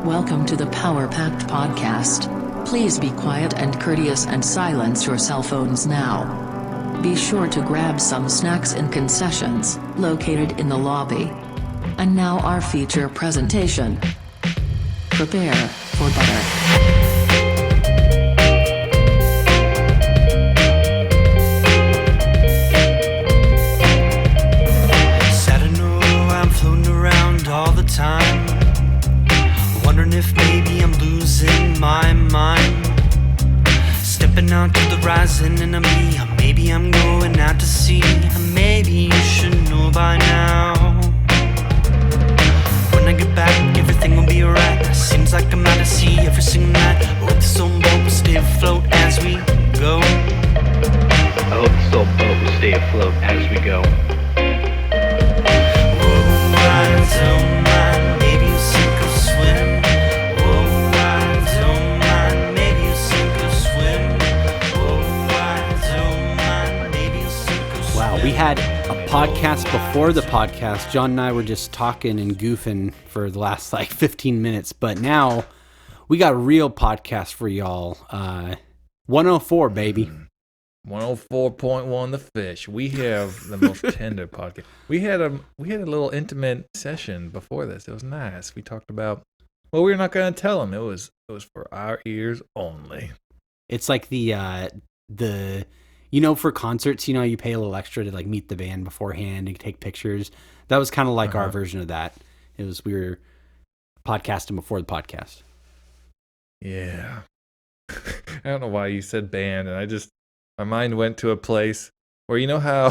Welcome to the Power Packed Podcast. Please be quiet and courteous and silence your cell phones now. Be sure to grab some snacks and concessions, located in the lobby. And now our feature presentation. Prepare for butter. Time, wondering if maybe I'm losing my mind. Stepping out to the rising enemy, or maybe I'm going out to sea. Maybe you should know by now. When I get back, everything will be alright. Seems like I'm out to sea every single night. I hope this old boat will stay afloat as we go. I hope this old boat will stay afloat as we go. Whoa, I don't maybe you sink or swim. Oh, I don't mind. Maybe you sink or swim. Oh, I don't mind. Maybe you sink or swim. Wow, we had a podcast before the podcast. John and I were just talking and goofing for the last 15 minutes, but now we got a real podcast for y'all. 104, baby. 104.1 The Fish. We have the most tender podcast. We had a little intimate session before this. It was nice. We talked about, well, we're not going to tell them. It was for our ears only. It's like the for concerts, you pay a little extra to meet the band beforehand and take pictures. That was kind of like our version of that. We were podcasting before the podcast. Yeah. I don't know why you said band, and my mind went to a place where you know how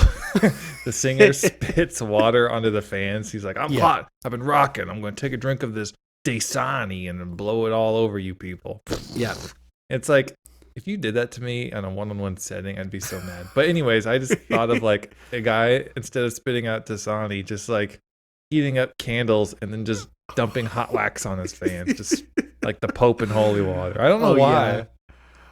the singer spits water onto the fans? He's like, I'm hot. I've been rocking. I'm going to take a drink of this Dasani and blow it all over you people. Yeah. It's like, if you did that to me on a one-on-one setting, I'd be so mad. But anyways, I just thought of a guy, instead of spitting out Dasani, just heating up candles and then just dumping hot wax on his fans. Just like the Pope in holy water. I don't know why. Yeah.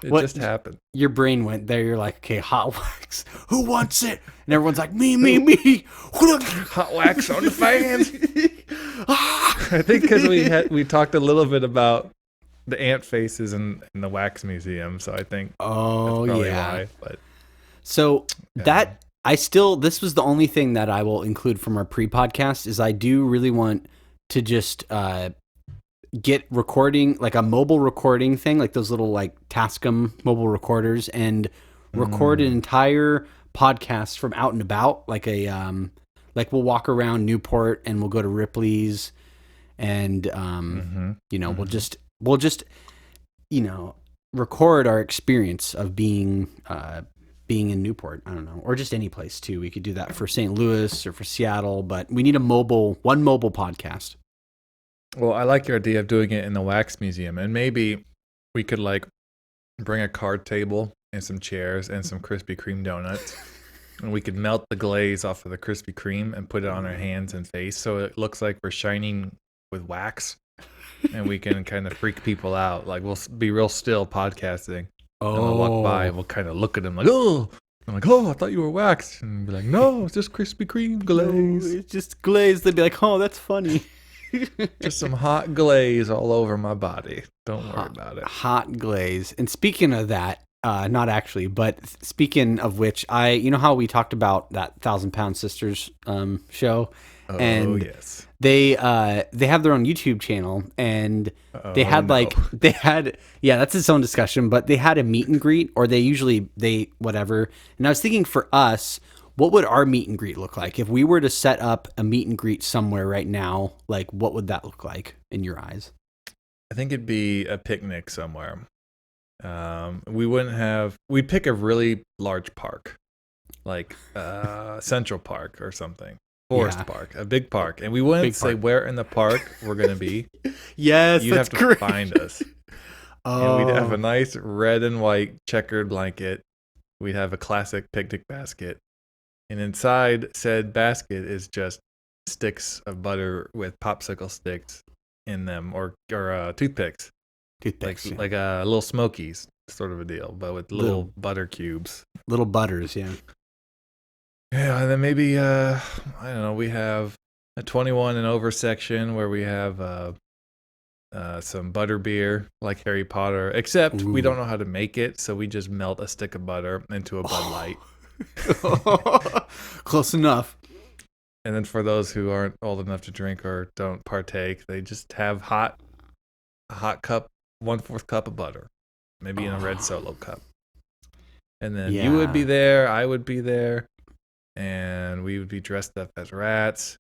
It just happened. Your brain went there. You're like, okay, hot wax. Who wants it? And everyone's like, me. Hot wax on the fans. I think because we talked a little bit about the ant faces in the wax museum, so I think that's probably why. But so this was the only thing that I will include from our pre-podcast is I do really want to just get recording, a mobile recording thing, those little Tascam mobile recorders, and record an entire podcast from out and about, we'll walk around Newport and we'll go to Ripley's and we'll just record our experience of being in Newport. I don't know, or just any place too. We could do that for St. Louis or for Seattle, but we need one mobile podcast. Well, I like your idea of doing it in the wax museum, and maybe we could bring a card table and some chairs and some Krispy Kreme donuts, and we could melt the glaze off of the Krispy Kreme and put it on our hands and face so it looks like we're shining with wax, and we can kind of freak people out. We'll be real still podcasting, and we'll walk by and we'll kind of look at them oh. I'm like, I thought you were waxed, and be like, no, it's just Krispy Kreme glaze. No, it's just glaze. They'd be like, oh, that's funny. Just some hot glaze all over my body. Don't worry about it. Hot glaze. And speaking of that, not actually, but speaking of which, you know how we talked about that 1,000 Pound Sisters show? And yes. They have their own YouTube channel, and they had that's its own discussion, but they had a meet and greet, or whatever. And I was thinking for us, what would our meet and greet look like? If we were to set up a meet and greet somewhere right now, what would that look like in your eyes? I think it'd be a picnic somewhere. We'd pick a really large park, Central Park or something. Forest Park, a big park. And we wouldn't say where in the park we're going to be. Yes, you'd have to find us. And we'd have a nice red and white checkered blanket. We'd have a classic picnic basket. And inside said basket is just sticks of butter with popsicle sticks in them, or toothpicks. Toothpicks, like little Smokies sort of a deal, but with little butter cubes. Little butters, yeah. Yeah, and then maybe I don't know. We have a 21 and over section where we have some butter beer like Harry Potter, except we Ooh. don't know how to make it, so we just melt a stick of butter into a Bud Light. Close enough. And then for those who aren't old enough to drink or don't partake, they just have a hot cup, 1/4 cup of butter, maybe in a red Solo cup. And then you would be there, I would be there, and we would be dressed up as rats.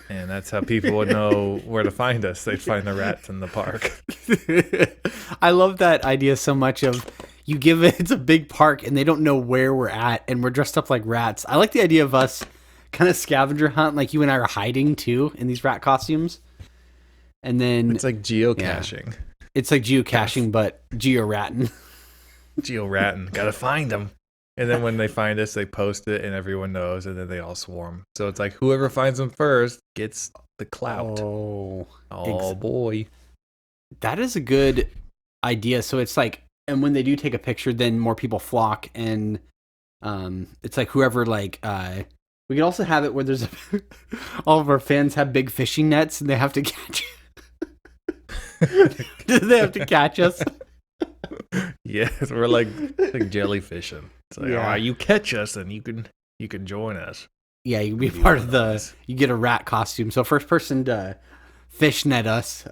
And that's how people would know where to find us. They'd find the rats in the park. I love that idea so much of you give it's a big park and they don't know where we're at and we're dressed up like rats. I like the idea of us kind of scavenger hunt, like you and I are hiding too in these rat costumes. And then It's like geocaching. Yeah. It's like geocaching, but geo-ratting. Geo-ratting. Gotta find them. And then when they find us, they post it and everyone knows, and then they all swarm. So it's like whoever finds them first gets the clout. Oh Boy. That is a good idea. So it's like, and when they do take a picture, then more people flock, and it's like whoever we could also have it where there's all of our fans have big fishing nets and they have to catch. They have to catch us. Yes, we're like jellyfishing. It's like, all right, you catch us and you can join us. Yeah, you can be part of you get a rat costume. So first person to fish net us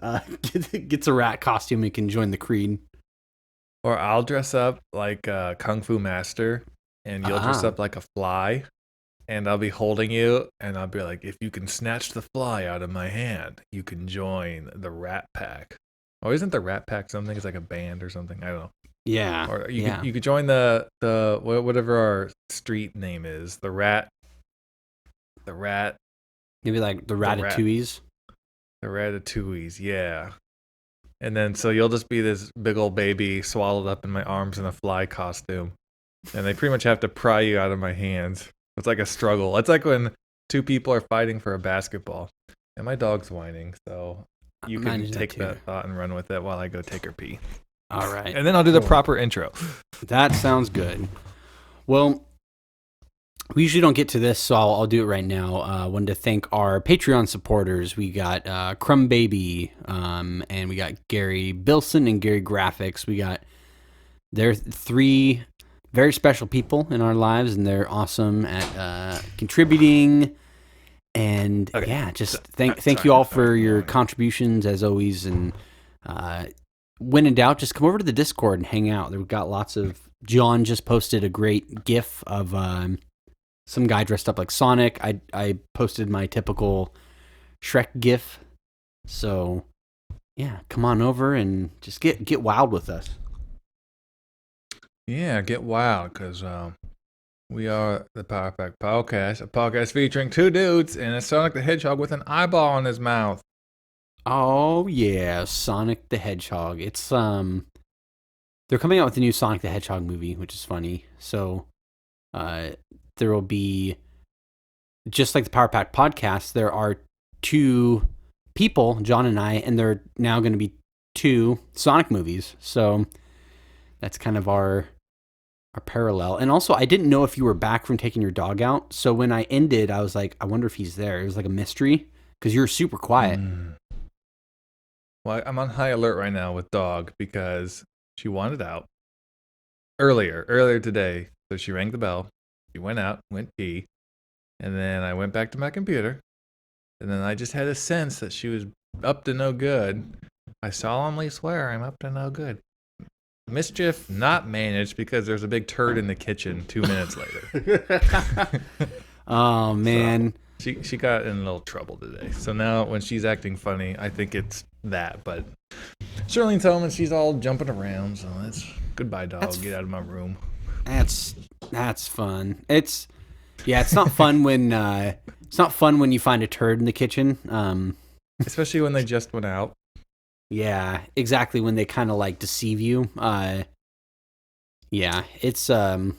gets a rat costume and can join the creed. Or I'll dress up like a Kung Fu Master and you'll dress up like a fly and I'll be holding you and I'll be like, if you can snatch the fly out of my hand, you can join the Rat Pack. Or isn't the Rat Pack something? It's like a band or something. I don't know. Yeah. Or you could join the whatever our street name is. The rat. Maybe like the Ratatouilles. The Ratatouilles, yeah. And then so you'll just be this big old baby swallowed up in my arms in a fly costume. And they pretty much have to pry you out of my hands. It's like a struggle. It's like when two people are fighting for a basketball. And my dog's whining, so you can take that thought and run with it while I go take her pee. All right. And then I'll do the proper intro. That sounds good. Well, we usually don't get to this, so I'll do it right now. I wanted to thank our Patreon supporters. We got Crumb Baby, and we got Gary Bilson and Gary Graphics. They're 3 very special people in our lives, and they're awesome at contributing. And thank you all for your contributions as always. And when in doubt, just come over to the Discord and hang out. We've got lots of. John just posted a great GIF of some guy dressed up like Sonic. I posted my typical Shrek GIF. So yeah, come on over and just get wild with us. Yeah, get wild because we are the Power Pack Podcast, a podcast featuring 2 dudes and a Sonic the Hedgehog with an eyeball in his mouth. Oh yeah, Sonic the Hedgehog. It's they're coming out with a new Sonic the Hedgehog movie, which is funny. So there will be, just like the Power Pack Podcast, there are 2 people, John and I, and there are now going to be 2 Sonic movies. So that's kind of our parallel. And also, I didn't know if you were back from taking your dog out. So when I ended, I was like, I wonder if he's there. It was like a mystery because you were super quiet. Well, I'm on high alert right now with Dog because she wanted out earlier today. So she rang the bell. She went out, went pee. And then I went back to my computer. And then I just had a sense that she was up to no good. I solemnly swear I'm up to no good. Mischief not managed because there's a big turd in the kitchen 2 minutes later. Oh, man. So she got in a little trouble today. So now when she's acting funny, I think it's that. But Shirley's home and she's all jumping around. So that's goodbye, dog. Get out of my room. That's fun. It's not fun when you find a turd in the kitchen. Especially when they just went out. Yeah, exactly. When they kind of like deceive you. Yeah, it's I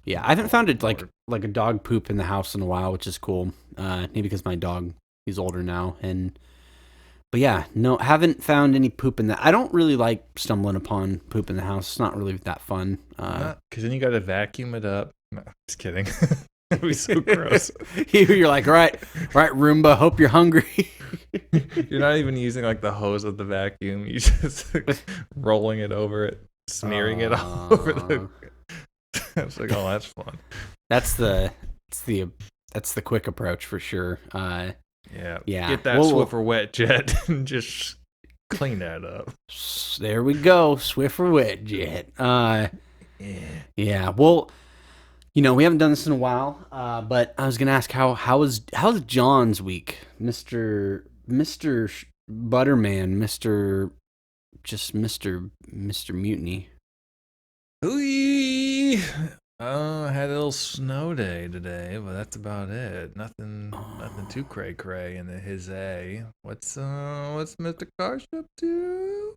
haven't found it like a dog poop in the house in a while, which is cool. Maybe because my dog, he's older now, but yeah, no, haven't found any poop in that. I don't really like stumbling upon poop in the house. It's not really that fun. Because then you got to vacuum it up. No, just kidding. That'd be so gross. You're like, all right, Roomba. Hope you're hungry. You're not even using like the hose of the vacuum. You just rolling it over it, smearing it all over the. It's like, oh, that's fun. That's the quick approach for sure. Yeah. Yeah. Get that Swiffer wet jet and just clean that up. There we go, Swiffer wet jet. Yeah. Well, we haven't done this in a while, but I was gonna ask how's John's week, Mister Butterman, Mister Mutiny. Ooh, had a little snow day today, but that's about it. Nothing too cray in his A. What's Mr. Karsh up to?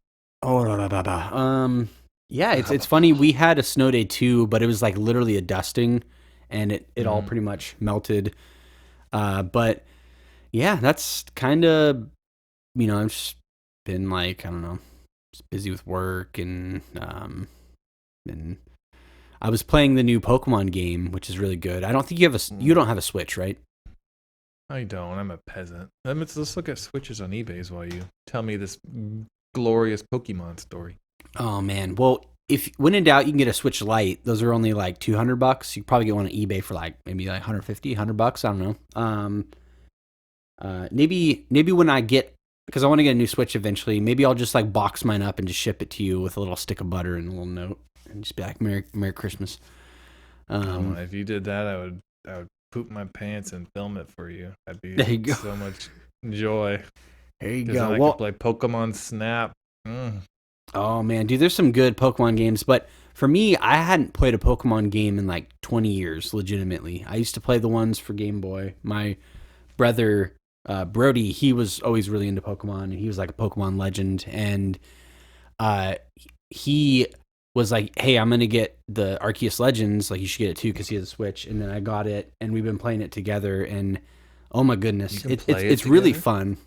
Yeah, it's funny. We had a snow day too, but it was like literally a dusting, and it all pretty much melted. But yeah, that's kind of, I've just been like, I don't know, just busy with work, and I was playing the new Pokemon game, which is really good. I don't think you don't have a Switch, right? I don't. I'm a peasant. Let's look at Switches on eBay while you tell me this glorious Pokemon story. Oh man. Well, when in doubt, you can get a Switch Lite. Those are only like $200. You could probably get one on eBay for like maybe like $150, $100. I don't know. Maybe when I get, because I want to get a new Switch eventually, maybe I'll just like box mine up and just ship it to you with a little stick of butter and a little note, and just be like, Merry Christmas. If you did that, I would poop my pants and film it for you. That'd be so much joy. There you go. I could play Pokemon Snap. Oh man, dude, there's some good Pokemon games, but for me, I hadn't played a Pokemon game in like 20 years, legitimately. I used to play the ones for Game Boy. My brother, Brody, he was always really into Pokemon, and he was like a Pokemon legend, and he was like, hey, I'm going to get the Arceus Legends, like you should get it too, because he has a Switch, and then I got it, and we've been playing it together, and oh my goodness, it's really fun.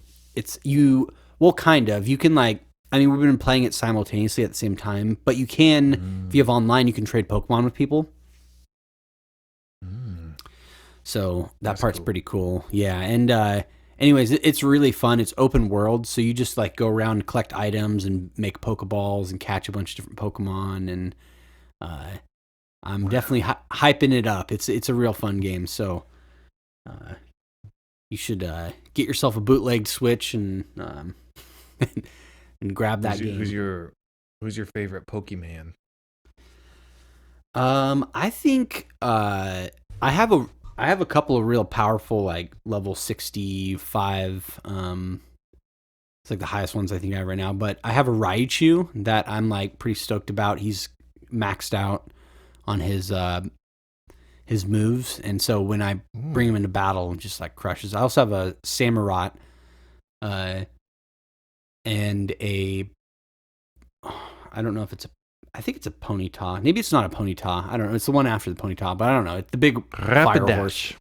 Well, kind of. You can like, we've been playing it simultaneously at the same time, but you can, if you have online, you can trade Pokemon with people. So that's part's cool. Pretty cool. Yeah. And anyways, it's really fun. It's open world. So you just like go around and collect items and make Pokeballs and catch a bunch of different Pokemon. And I'm definitely hyping it up. It's a real fun game. So you should get yourself a bootlegged Switch and and grab that game. Who's your favorite Pokemon? I think I have a couple of real powerful, like level 65. It's like the highest ones I think I have right now. But I have a Raichu that I'm like pretty stoked about. He's maxed out on his moves, and so when I bring him into battle, it just like crushes. I also have a Samurott, and I don't know if I think it's a Ponyta. Maybe it's not a Ponyta. I don't know. It's the one after the Ponyta, but I don't know. It's the big fire horse.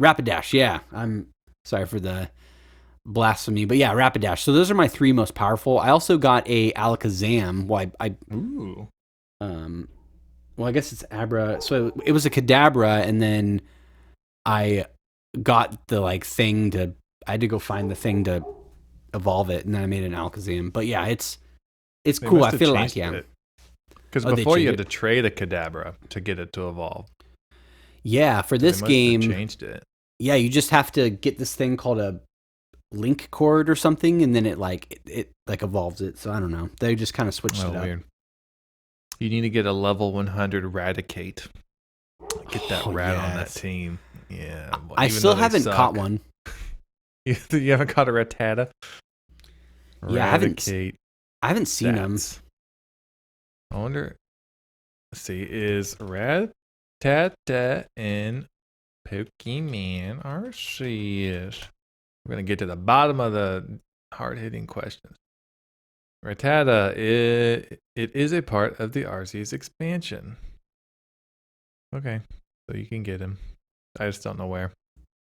Rapidash, yeah. I'm sorry for the blasphemy, but yeah, Rapidash. So those are my three most powerful. I also got a Alakazam. Well, I guess it's Abra. So it was a Kadabra, and then I got the like thing to. I had to go find the thing to evolve it, and then I made an Alakazam. But yeah, it's cool. I feel like because before you had to trade a Kadabra to get it to evolve. Yeah, for this game, changed it. Yeah, you just have to get this thing called a link cord or something, and then it evolves it. So I don't know. They just kind of switched it up. Weird. You need to get a level 100 Raticate. Get that rat on that team. Yeah. I still haven't caught one. You haven't caught a Rattata? Yeah, I haven't seen them. I wonder. Let's see. Is Rattata in Pokemon Arceus? We're going to get to the bottom of the hard-hitting questions. Rattata, it is a part of the Arceus expansion. Okay, so you can get him. I just don't know where.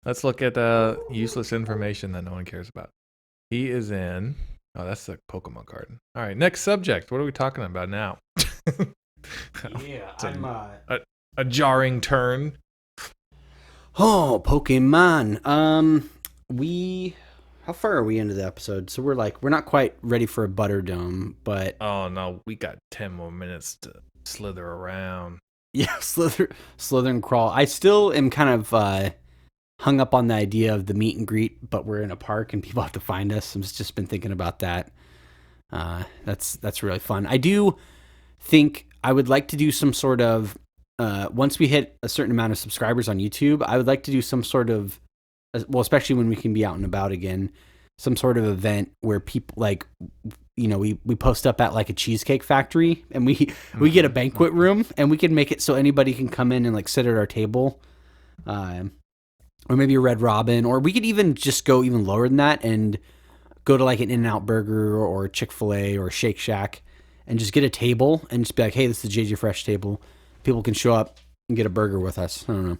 Let's look at the useless information that no one cares about. He is in... Oh, that's the Pokemon card. All right, next subject. What are we talking about now? Yeah, I'm... A jarring turn. Oh, Pokemon. How far are we into the episode? So we're not quite ready for a butter dome, but Oh no, we got 10 more minutes to slither around. yeah, slither and crawl. I still am kind of hung up on the idea of the meet and greet, but we're in a park and people have to find us. I've just been thinking about that. That's really fun. I do think I would like to do some sort of once we hit a certain amount of subscribers on YouTube, I would like to do some sort of, well, especially when we can be out and about again, some sort of event where people like, we post up at like a cheesecake factory and we get a banquet room and we can make it so anybody can come in and like sit at our table, or maybe a Red Robin, or we could even just go even lower than that and go to like an In-N-Out Burger or Chick-fil-A or Shake Shack and just get a table and just be like, hey, this is the JJ Fresh table. People can show up and get a burger with us. I don't know.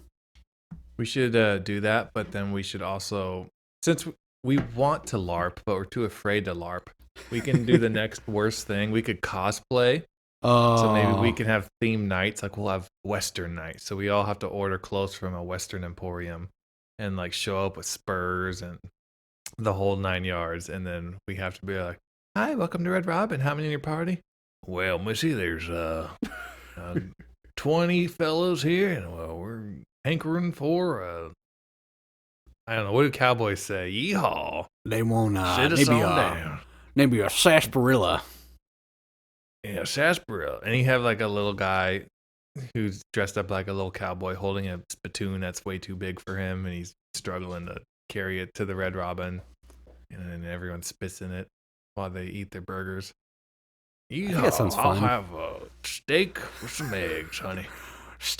We should do that, but then we should also, since we want to LARP, but we're too afraid to LARP, we can do the next worst thing. We could cosplay. Oh. So maybe we can have themed nights. Like we'll have Western nights. So we all have to order clothes from a Western emporium and like show up with spurs and the whole 9 yards. And then we have to be like, hi, welcome to Red Robin. How many in your party? Well, Missy, there's 20 fellows here, and we're hankering for I don't know, what do cowboys say? Yeehaw. They won't Sit us on down. maybe a sarsaparilla. Yeah, sarsaparilla. And you have like a little guy who's dressed up like a little cowboy holding a spittoon that's way too big for him, and he's struggling to carry it to the Red Robin, and then everyone spits in it while they eat their burgers. I think that sounds fun. I'll have a steak with some eggs, honey.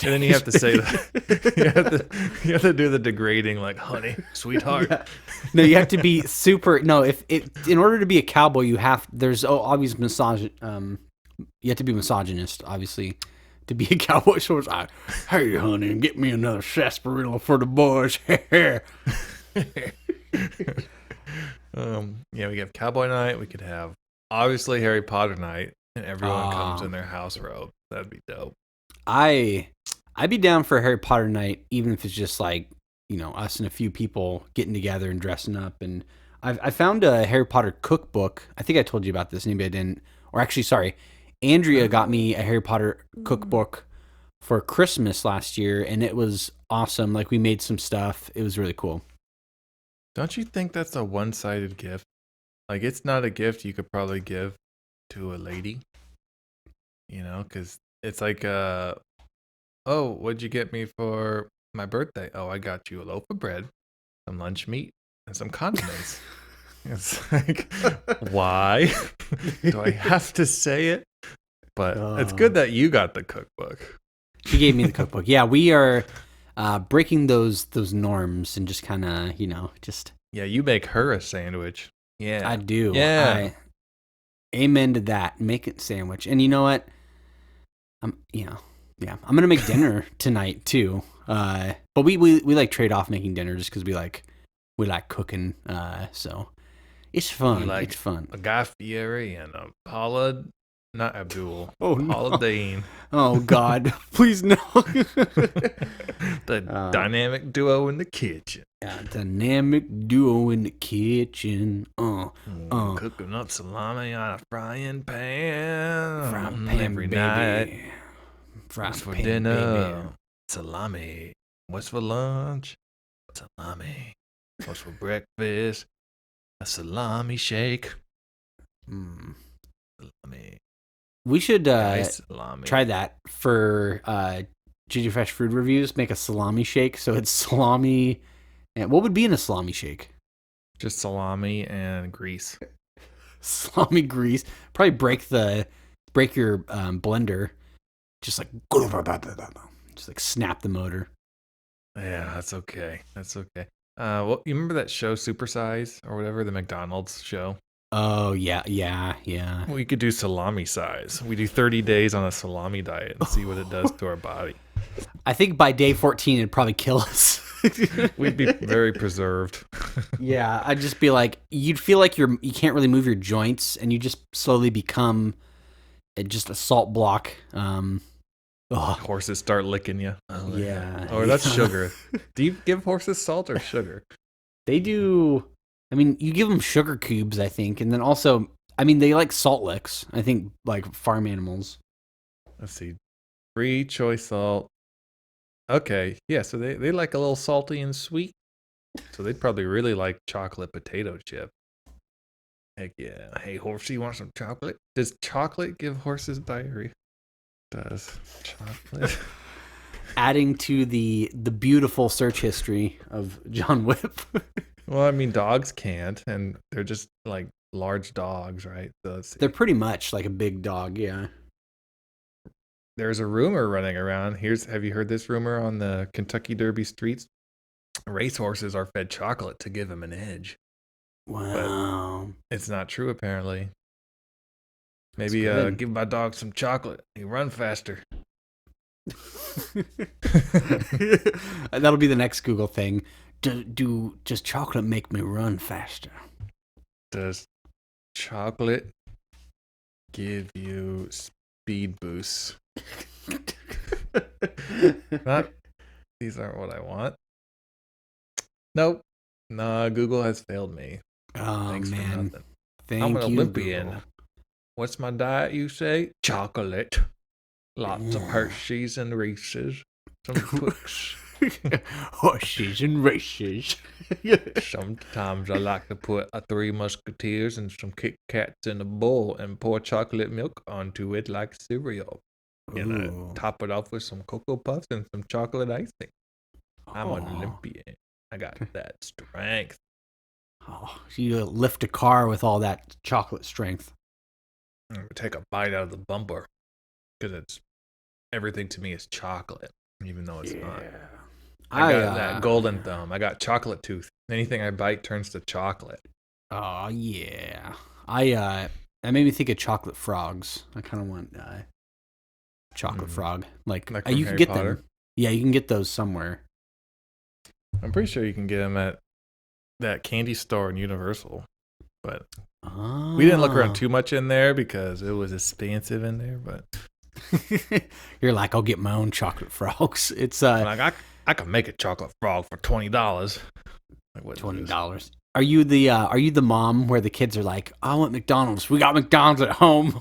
And then you have to say that you have to do the degrading, like, honey, sweetheart. Yeah. No, you have to be super. No, if in order to be a cowboy, there's obvious you have to be misogynist, obviously, to be a cowboy. So it's like, hey, honey, get me another sarsaparilla for the boys. Yeah, we have cowboy night. We could have obviously Harry Potter night, and everyone comes in their house robe. That'd be dope. I'd be down for a Harry Potter night, even if it's just like, us and a few people getting together and dressing up. And I found a Harry Potter cookbook. I think I told you about this. Maybe I didn't. Or actually, sorry. Andrea got me a Harry Potter cookbook for Christmas last year, and it was awesome. Like, we made some stuff. It was really cool. Don't you think that's a one-sided gift? Like, it's not a gift you could probably give to a lady, because it's like, oh, what'd you get me for my birthday? Oh, I got you a loaf of bread, some lunch meat, and some condiments. It's like, why do I have to say it? But it's good that you got the cookbook. She gave me the cookbook. Yeah, we are breaking those norms and just kind of, just. Yeah, you make her a sandwich. Yeah, I do. Yeah, amen to that. Make it sandwich, and you know what? I'm gonna make dinner tonight too. But we like trade off making dinner just because we like cooking. So it's fun. Like it's fun. A Guy Fieri and a Paula, not Abdul. Oh, no. Paula Deen. Oh God, please no. The dynamic duo in the kitchen. Yeah, dynamic duo in the kitchen. Cooking up salami on a frying pan. Frying pan every baby. night. What's for dinner? Baby. Salami. What's for lunch? Salami. What's for breakfast? A salami shake. Salami. We should try that for JJ Fresh food reviews. Make a salami shake. So it's salami. And what would be in a salami shake? Just salami and grease. Salami grease. Probably break your blender. Just like snap the motor. Yeah, that's okay. Well, you remember that show Super Size or whatever, the McDonald's show? Oh yeah. We could do salami size. We do 30 days on a salami diet and see what it does to our body. I think by day 14 it'd probably kill us. We'd be very preserved. Yeah, I'd just be like, you'd feel like you can't really move your joints, and you just slowly become just a salt block. Horses start licking you. Yeah. Or that's sugar. Do you give horses salt or sugar? They do. I mean, you give them sugar cubes, I think, and then also, I mean, they like salt licks. I think like farm animals. Let's see. Free choice salt. Okay, yeah, so they like a little salty and sweet. So they'd probably really like chocolate potato chip. Heck yeah. Hey, horse, you want some chocolate? Does chocolate give horses diarrhea? Does chocolate? Adding to the beautiful search history of John Whip. Well, I mean, dogs can't, and they're just like large dogs, right? So They're pretty much like a big dog, yeah. there's a rumor running around. Have you heard this rumor on the Kentucky Derby streets? Racehorses are fed chocolate to give them an edge. Wow. But it's not true, apparently. Maybe good. give my dog some chocolate. He run faster. That'll be the next Google thing. Does chocolate make me run faster? Does chocolate give you speed boosts? These aren't what I want. Nope. Nah, Google has failed me. Oh, Thanks for man. nothing. Thank I'm an you, Olympian. Google. What's my diet, you say? Chocolate. Lots of Hershey's and Reese's. Some Twix. Horses and races. Sometimes I like to put a Three Musketeers and some Kit Kats in a bowl and pour chocolate milk onto it like cereal. And I top it off with some Cocoa Puffs and some chocolate icing. I'm an Olympian. I got that strength. Oh, you lift a car with all that chocolate strength. I'm gonna take a bite out of the bumper because it's everything to me is chocolate, even though it's not. I got that golden thumb. I got chocolate tooth. Anything I bite turns to chocolate. Oh yeah. That made me think of chocolate frogs. I kind of want chocolate frog. Like from you can Harry get Potter? them. Yeah, you can get those somewhere. I'm pretty sure you can get them at that candy store in Universal, but we didn't look around too much in there because it was expensive in there. But You're like, I'll get my own chocolate frogs. It's like I can make a chocolate frog for $20. Like, what is this? $20. Are you the mom where the kids are like, I want McDonald's. We got McDonald's at home.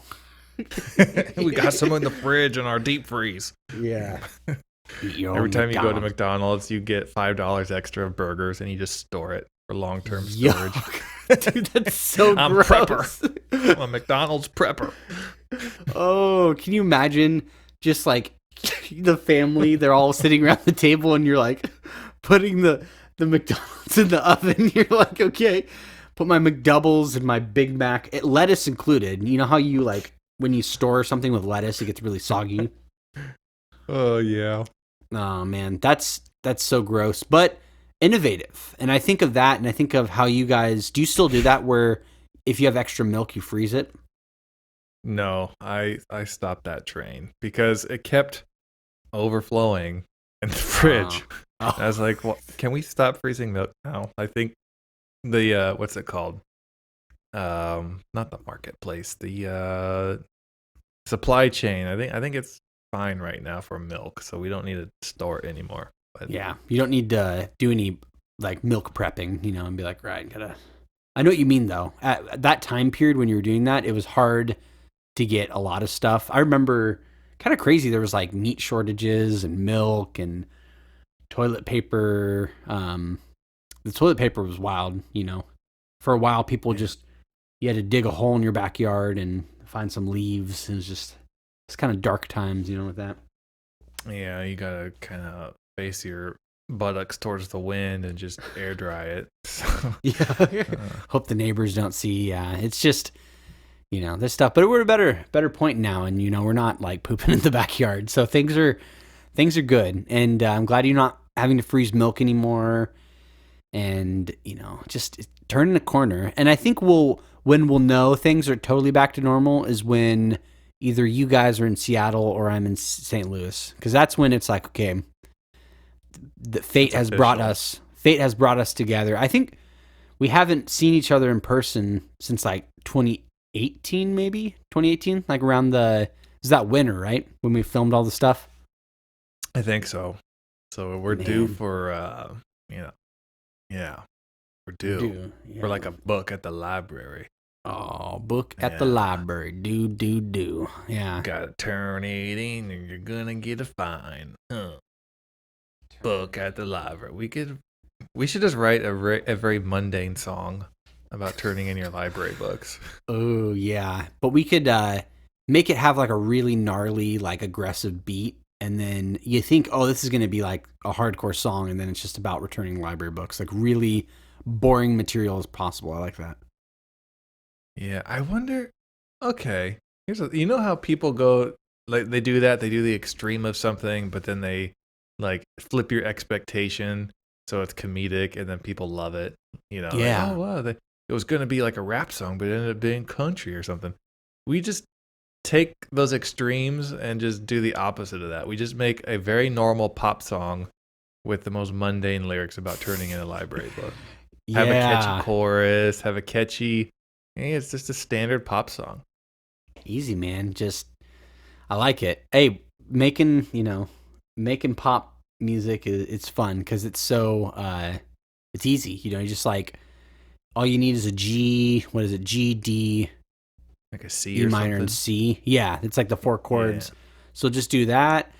We got some in the fridge in our deep freeze. Yeah. Every time you go to McDonald's, you get $5 extra of burgers, and you just store it for long-term storage. Dude, that's so I'm gross. prepper. I'm a McDonald's prepper. Oh, can you imagine just like the family? They're all sitting around the table, and you're like putting the McDonald's in the oven. You're like, okay, put my McDoubles and my Big Mac, lettuce included. You know how you like when you store something with lettuce, it gets really soggy. Oh yeah. Oh man, that's so gross, but innovative. And I think of that, and I think of how you guys do. You still do that, where if you have extra milk, you freeze it? No, I stopped that train because it kept overflowing in the fridge. Oh. I was like, well, can we stop freezing milk now? I think the what's it called? Not the marketplace, the supply chain. I think it's fine right now for milk, so we don't need to store it anymore. But Yeah, you don't need to do any like milk prepping, and be like, right, gotta. I know what you mean though. At that time period when you were doing that, it was hard to get a lot of stuff. I remember kind of crazy. There was like meat shortages and milk and toilet paper. The toilet paper was wild. For a while, people you had to dig a hole in your backyard and find some leaves. It's kind of dark times, with that. Yeah, you gotta kind of face your buttocks towards the wind and just air dry it. So, yeah. Hope the neighbors don't see. Yeah, it's just this stuff. But we're at a better point now, and we're not like pooping in the backyard, so things are good. And I'm glad you're not having to freeze milk anymore. And just turning the corner. And I think when we'll know things are totally back to normal is when either you guys are in Seattle or I'm in St. Louis, because that's when it's like, okay, the fate has brought us together. I think we haven't seen each other in person since like 2018, maybe 2018, like around is that winter, right? When we filmed all the stuff. I think so. So we're due for yeah. We're due. Yeah. We're like a book at the library. Oh, book at the library. Do. Yeah. Gotta turn it in and you're gonna get a fine. Book at the library. We should just write a very mundane song about turning in your library books. Oh, yeah. But we could make it have like a really gnarly, like aggressive beat. And then you think, oh, this is going to be like a hardcore song. And then it's just about returning library books. Like really boring material as possible. I like that. Yeah, I wonder. Okay, you know how people go like they do that. They do the extreme of something, but then they like flip your expectation so it's comedic, and then people love it. You know? Yeah. Like, oh wow, it was going to be like a rap song, but it ended up being country or something. We just take those extremes and just do the opposite of that. We just make a very normal pop song with the most mundane lyrics about turning in a library book. Have a catchy chorus. Have a catchy. Hey, it's just a standard pop song. Easy, man. I like it. Hey, making pop music it's fun because it's so it's easy. You just like all you need is a G. What is it? G, D, Like a C E or minor something. and C. Yeah, it's like the 4 chords. Yeah. So just do that.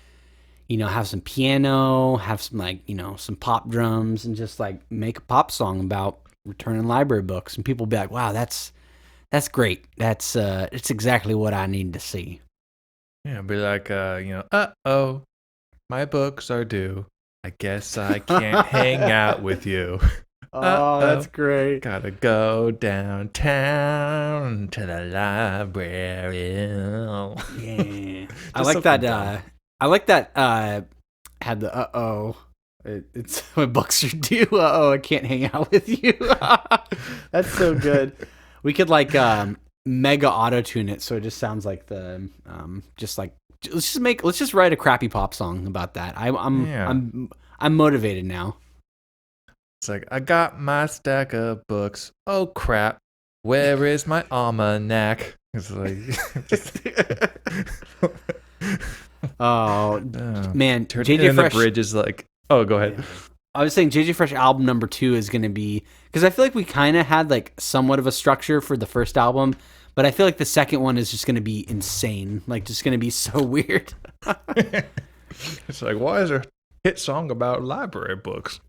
Have some piano, have some some pop drums, and just like make a pop song about returning library books. And people will be like, "Wow, that's great. It's exactly what I need to see." Yeah, be like, uh-oh, my books are due. I guess I can't hang out with you. Oh, that's great. Gotta go downtown to the library. Yeah. I Just like that. something dumb. I like that. Had the uh-oh. It's my books are due. Uh-oh, I can't hang out with you. That's so good. We could like mega auto tune it so it just sounds like the let's just write a crappy pop song about that. I'm motivated now. It's like, I got my stack of books. Oh crap, where is my almanac? It's like, oh man, JJ Fresh. The bridge is like, oh, go ahead. Yeah. I was saying JJ Fresh album number 2 is going to be, because I feel like we kind of had like somewhat of a structure for the first album, but I feel like the second one is just going to be insane, like just going to be so weird. It's like, why is there a hit song about library books?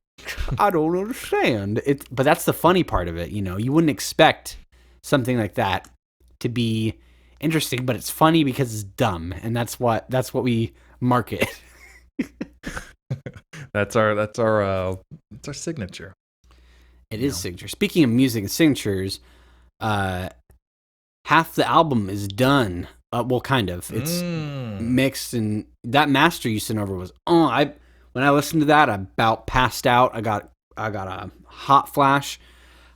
I don't understand it, but that's the funny part of it. You wouldn't expect something like that to be interesting, but it's funny because it's dumb, and that's what we market. That's our signature. It is signature. Speaking of music and signatures, half the album is done. Well, kind of. It's mixed, and that master you sent over was when I listened to that, I about passed out. I got a hot flash.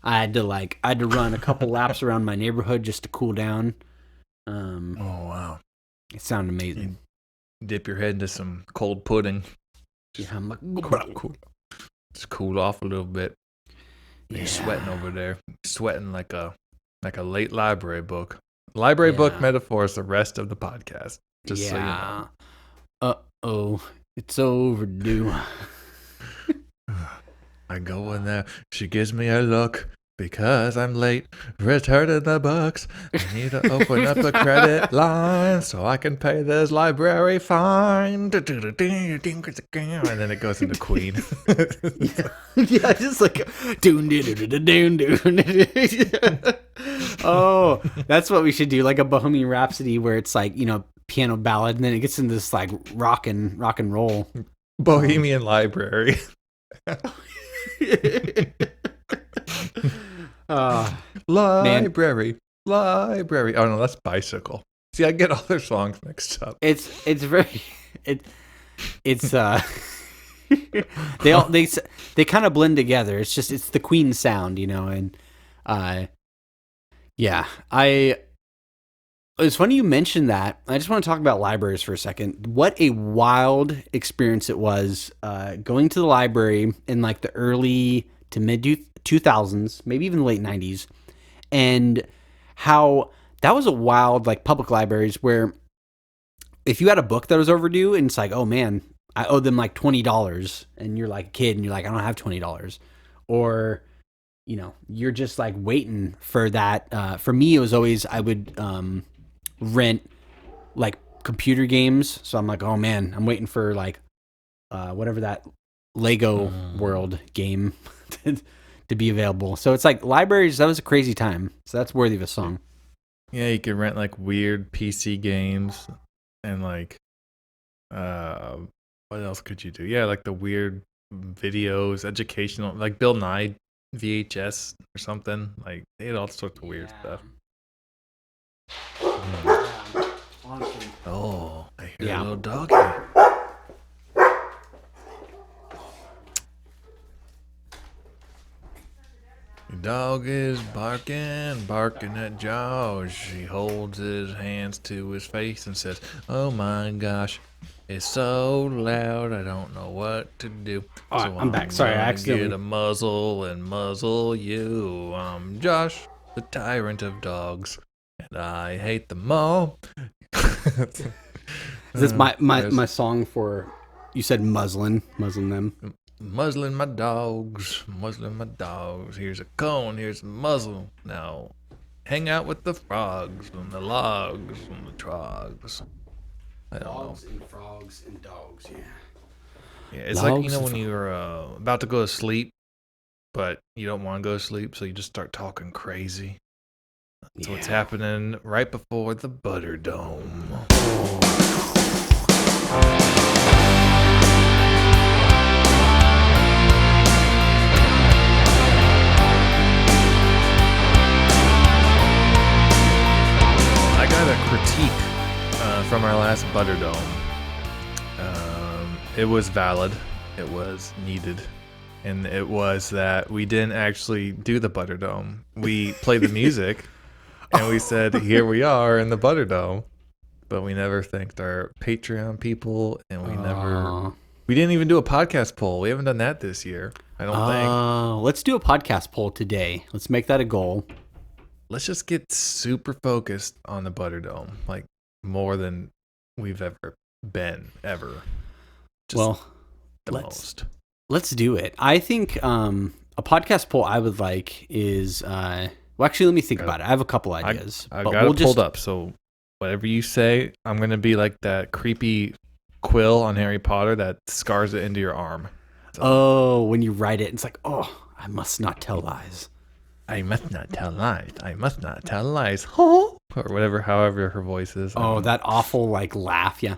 I had to run a couple laps around my neighborhood just to cool down. Oh wow! It sounded amazing. You dip your head into some cold pudding. Yeah, I'm like, just cool off a little bit. You're Yeah. sweating over there. Sweating like a late library book. Library book metaphor is the rest of the podcast. Just so you know. Uh-oh. It's overdue. I go in there. She gives me a look because I'm late. Returning the books. I need to open up the credit line so I can pay this library fine. And then it goes into Queen. Yeah, just like doon. Oh, that's what we should do, like a Bohemian Rhapsody where it's like, piano ballad, and then it gets into this like rock and roll. Bohemian Library. Library. Oh no, that's Bicycle. See, I get all their songs mixed up. It's very they kind of blend together. It's the Queen sound, and yeah, it's funny you mentioned that. I just want to talk about libraries for a second. What a wild experience it was going to the library in like the early to mid 2000s, maybe even the late 90s, and how that was a wild, like, public libraries where if you had a book that was overdue and it's like, oh man, I owe them like $20, and you're like a kid and you're like, I don't have $20, or you're just like waiting for that. For me, it was always, I would rent like computer games. So I'm like, oh man, I'm waiting for like whatever that Lego World game to be available. So it's like libraries, that was a crazy time. So that's worthy of a song. Yeah, you could rent like weird PC games and like what else could you do? Yeah, like the weird videos, educational, like Bill Nye VHS or something. Like they had all sorts of weird stuff. Oh, I hear a little doggy. The dog is barking at Josh. He holds his hands to his face and says, "Oh my gosh, it's so loud. I don't know what to do." Oh, So I'm back. Sorry, I gonna accidentally get a muzzle and muzzle you. I'm Josh, the tyrant of dogs, and I hate them all. Is this my song for, you said muzzling them? Muzzling my dogs, muzzling my dogs. Here's a cone, here's a muzzle. Now, hang out with the frogs and the logs and the trogs. I don't know. And frogs and dogs, yeah. Yeah, it's Logs like, and when you're about to go to sleep, but you don't want to go to sleep, so you just start talking crazy. That's what's happening right before the Butter Dome. I got a critique from our last Butter Dome. It was valid. It was needed. And it was that we didn't actually do the Butter Dome. We played the music, and we said, here we are in the Butter Dome. But we never thanked our Patreon people, and we didn't even do a podcast poll. We haven't done that this year, I don't think. Let's do a podcast poll today. Let's make that a goal. Let's just get super focused on the Butter Dome, like more than we've ever been, ever. Just most. Let's do it. I think a podcast poll I would like is well, actually, let me think about it. I have a couple ideas. I got it pulled up, so whatever you say, I'm gonna be like that creepy quill on Harry Potter that scars it into your arm. So, oh, when you write it, it's like, oh, I must not tell lies. I must not tell lies. I must not tell lies. Or whatever, however her voice is. Oh, that awful like laugh, yeah.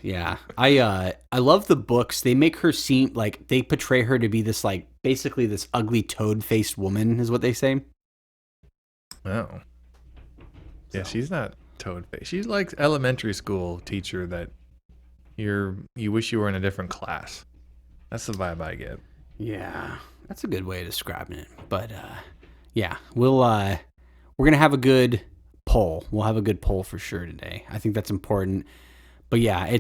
Yeah. I love the books. They make her seem like, they portray her to be this like basically this ugly toad-faced woman is what they say. Oh. Yeah, she's not toad-faced. She's like elementary school teacher that you wish you were in a different class. That's the vibe I get. Yeah. That's a good way of describing it. But yeah, we're going to have a good poll. We'll have a good poll for sure today. I think that's important. But yeah,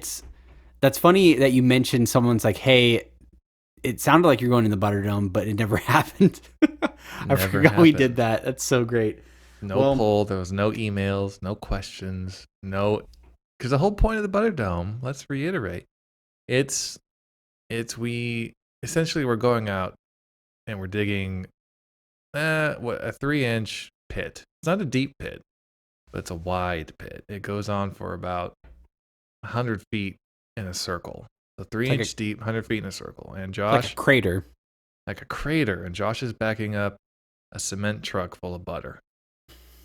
that's funny that you mentioned someone's like, hey, it sounded like you're going in the Butter Dome, but it never happened. I forgot we did that. That's so great. No poll. There was no emails, no questions, because the whole point of the Butter Dome, let's reiterate, we're going out and we're digging a 3-inch pit. It's not a deep pit, but it's a wide pit. It goes on for about 100 feet in a circle. So 3-inch deep, 100 feet in a circle. And Josh, like a crater. Like a crater. And Josh is backing up a cement truck full of butter.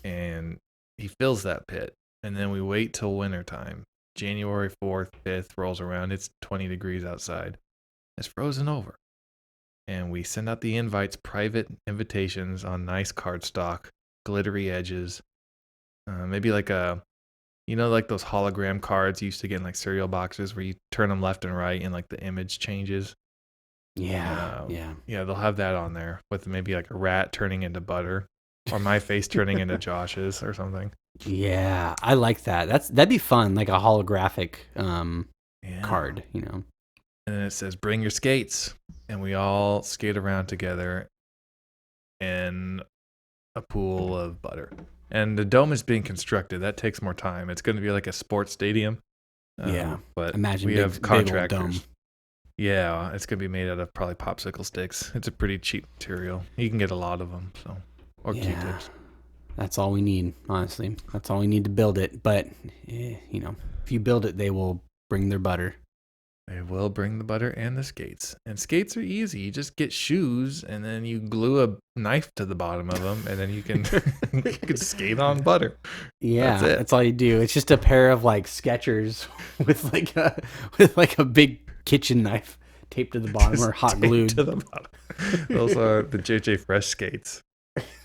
And he fills that pit. And then we wait till wintertime. January 4th, 5th rolls around. It's 20 degrees outside. It's frozen over. And we send out the invites, private invitations on nice cardstock, glittery edges. Maybe like like those hologram cards you used to get in like cereal boxes where you turn them left and right and like the image changes. Yeah. Yeah, they'll have that on there with maybe like a rat turning into butter or my face turning into Josh's or something. Yeah, I like that. That'd be fun, like a holographic card, And then it says, bring your skates. And we all skate around together in a pool of butter. And the dome is being constructed. That takes more time. It's going to be like a sports stadium. But imagine we have contractors. Big old dome. Yeah, it's gonna be made out of probably popsicle sticks. It's a pretty cheap material. You can get a lot of them, so or Q-tips. That's all we need, honestly. That's all we need to build it. But you know, if you build it, they will bring their butter. They will bring the butter and the skates. And skates are easy. You just get shoes and then you glue a knife to the bottom of them, and then you can you can skate on butter. Yeah, that's all you do. It's just a pair of like Skechers with like a big kitchen knife taped to the bottom or hot glued to the bottom. Those are the JJ Fresh skates.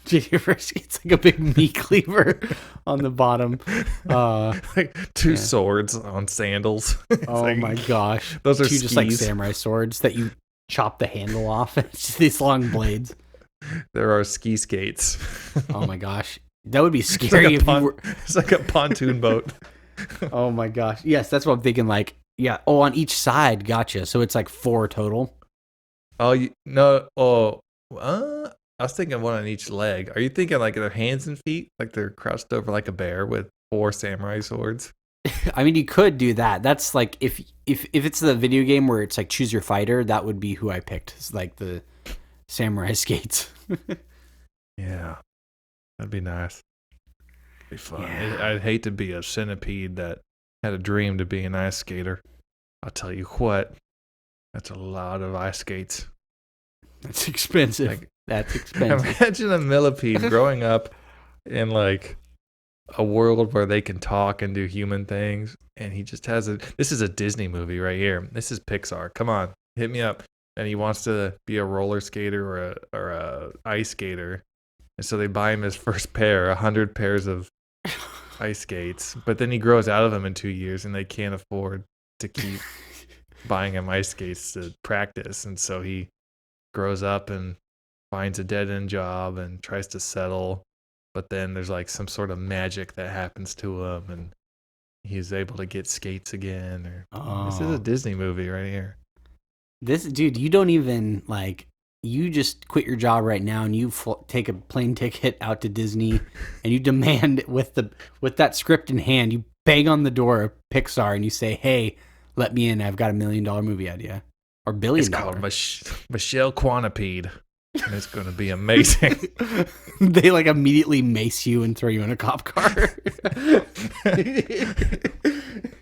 JJ Fresh skates, like a big meat cleaver on the bottom. Like two swords on sandals. Oh like, my gosh. Those are two just like samurai swords that you chop the handle off. It's just these long blades. There are ski skates. Oh my gosh. That would be scary if you were... It's like a pontoon boat. Oh my gosh. Yes, that's what I'm thinking. Like, yeah. Oh, on each side. Gotcha. So it's like 4 total. Oh, no. Oh, I was thinking one on each leg. Are you thinking like their hands and feet? Like they're crouched over like a bear with 4 samurai swords? I mean, you could do that. That's like if it's the video game where it's like choose your fighter, that would be who I picked. It's like the samurai skates. Yeah. That'd be nice. Be fun. Yeah. I'd hate to be a centipede that had a dream to be an ice skater. I'll tell you what. That's a lot of ice skates. That's expensive. Like, that's expensive. Imagine a millipede growing up in like a world where they can talk and do human things, and he just has this is a Disney movie right here. This is Pixar. Come on, hit me up. And he wants to be a roller skater or a ice skater, and so they buy him his first pair, 100 pairs of ice skates. But then he grows out of them in 2 years, and they can't afford to keep buying him ice skates to practice, and so he grows up and finds a dead-end job and tries to settle, but then there's like some sort of magic that happens to him, and he's able to get skates again. This is a Disney movie right here. This dude, you don't even like. You just quit your job right now, and you take a plane ticket out to Disney, and you demand with that script in hand, you bang on the door of Pixar, and you say, "Hey, let me in. I've got $1 million movie idea, or $1 billion." It's called Michelle Quanapede. And it's going to be amazing. They like immediately mace you and throw you in a cop car.